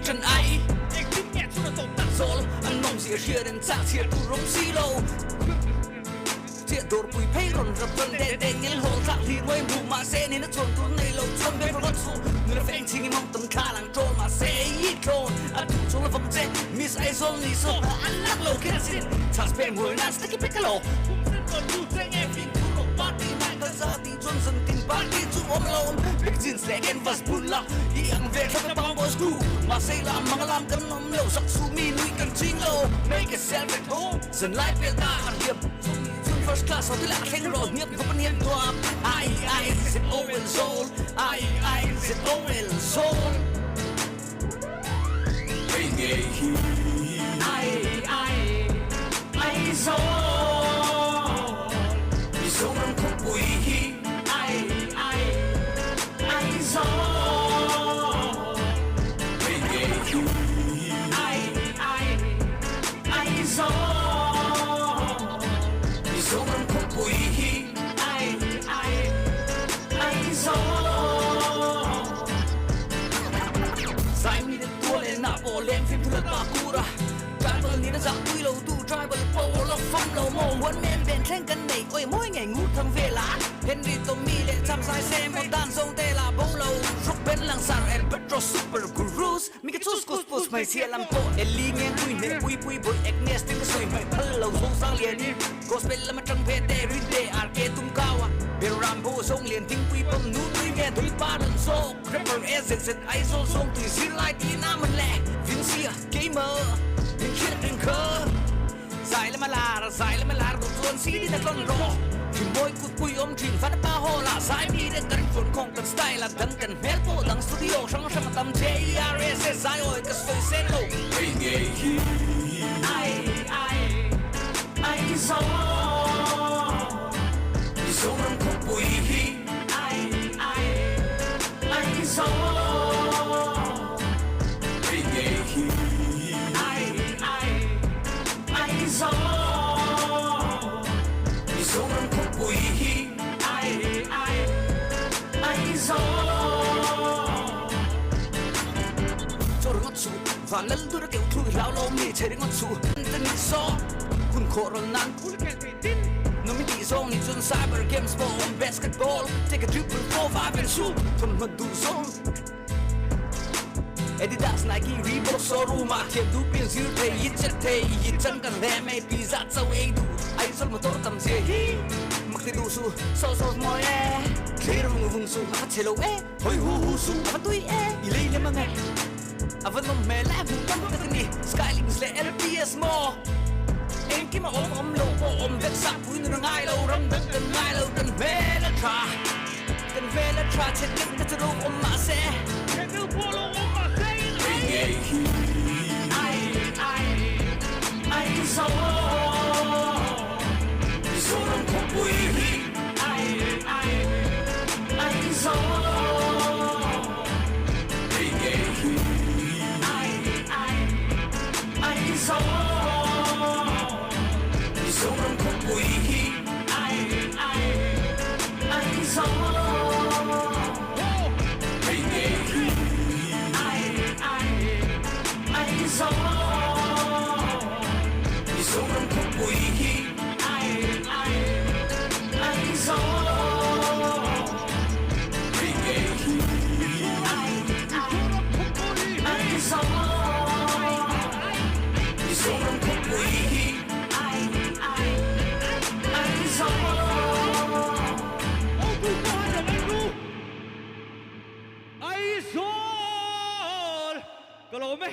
chân ai anh thích nghe cho nó tổng tắc rồi anh mong gì chia đến cha chia tu rong xí lâu chia đột bụi phê rộn rập vân đè nhẫn hồ dạng thì nuôi mù mà sẽ nên nó trồn tuôn này lâu trôn bên vào gót su người là phèn chỉ nghĩ mong tầm khá làng trôn mà sẽ ít trôn anh thủ xuống là vòng dễ miss ai zone đi sâu anh lắc lâu kia xin chả spend mùi nan sticky piccolo còn tu thế nghe phim thu lộc party này có ra thì chôn dần tình party chung ôm lộn big jeans lẻ canvas buồn lặng iang về trong cái băng boys crew mà say làm mang làm cân nóng lâu sắc su mi nuôi cần chính lâu make yourself at home dần lại về ta ăn hiệp first class sau tôi lại khen rồi nghiệp không bao nhiêu toa ai is it open soul ai is it open soul hey hey ai soul đi sâu trong khúc bụi ai soul hey hey ai soul sâu trong khúc bụi ai soul sai mi được tua lên nạp bộ lên phim thu lật bà cura tribal ni nó dạng tuy lâu tu tribal po lo phong lâu mồ muốn men bền khen cân này ôi mỗi ngày ngủ thầm về lá Henry Tommy lệ chăm sai xem một đàn sông tê là bông lâu rút bên làng sàng and petro super gurus mi cái chút cút cút mày xia làm bộ Ellie nghe vui nè vui bồi Agnes tiếng cái sôi mày thân lâu sông sang liền đi gospel là mà trăng về tê rin tê arcade tung cao à bê rambo sông liền tiếng quy bông nút tuy nghe thôi ba lần số rapper essence ai sâu sông từ zin lại tí nam mình lẹ vincy gamer những chiếc đừng khờ dài lên mà là đồ tuôn xí đi đặt con rò thì môi cút cùi ôm trình phát ba hồ là dài mi để cần phun không cần style là cần help bộ đăng studio trong mà tầm JRS dài ơi cái sôi sen lâu hey hey ai soul đi sâu trong khúc bụi ai soul hey hey ai soul đi sâu trong khúc bụi ai soul cho được ngót su và lần tôi đã kiểu thui lão lâu mi chơi đến ngót su tên mi so kun khổ rồi nan cú cái gì tin nó mới đi zone in zone cyber games ball basketball take a triple 4 5 and shoot thuần thuần đủ zone Adidas Nike Reebok showroom mà kiếm đủ tiền dư thầy ít chất thầy ít chân cần lẽ mày pizza sâu ấy đủ ai sốt mà tốt tầm gì mặc thì đủ su sâu sâu mỏi e khi nó vùng su mà chơi lâu e hồi hu su mà tôi e đi lấy lên mà nghe à vẫn mong mẹ lại vùng tâm cái này Skylinks lẽ LPS more em kia mà ôm lâu ôm vết sạc vui nó ngay lâu râm đất cần ngay lâu cần về là tra chết những cái thứ ôm mà xe cái thứ polo ôm mà xe hey ai soul đi sâu trong khúc bụi ai soul hey hey ai soul đi sâu trong khúc bụi ai soul hey hey ai soul đi sâu trong khúc bụi ai soul hey hey ai soul đi sâu trong khúc bụi ai soul Ai soul, kalau me